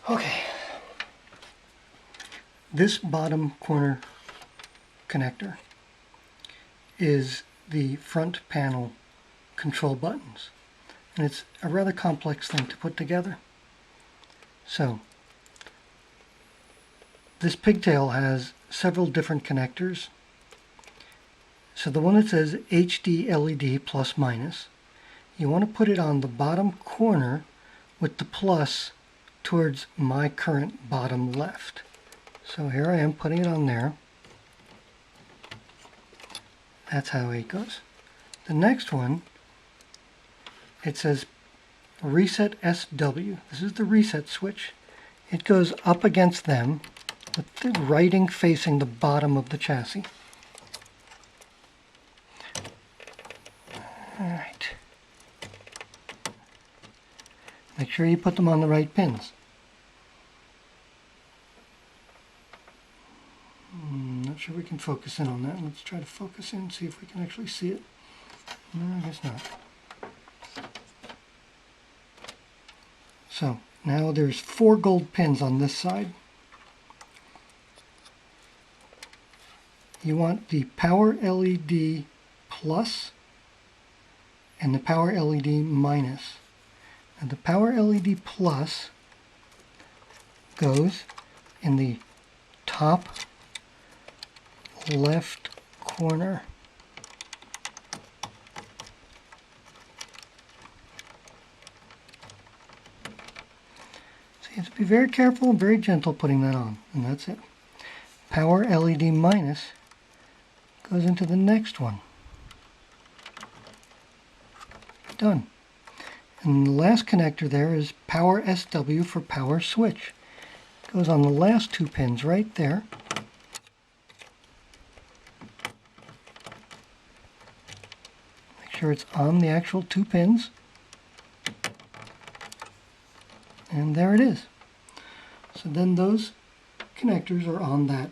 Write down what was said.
Okay, this bottom corner connector is the front panel control buttons, and it's a rather complex thing to put together. So this pigtail has several different connectors. So the one that says HD LED plus minus, you want to put it on the bottom corner with the plus towards my current bottom left. So here I am putting it on there. That's how it goes. The next one, it says reset SW. This is the reset switch. It goes up against them with the writing facing the bottom of the chassis. Alright. Make sure you put them on the right pins. Not sure we can focus in on that. Let's try to focus in and see if we can actually see it. No, I guess not. So now there's 4 gold pins on this side. You want the power LED plus and the power LED minus. And the power LED plus goes in the top left corner. So you have to be very careful and very gentle putting that on, and that's it. Power LED minus goes into the next one. Done. And the last connector there is power SW for power switch. Goes on the last 2 pins right there. Make sure it's on the actual 2 pins. And there it is. So then those connectors are on that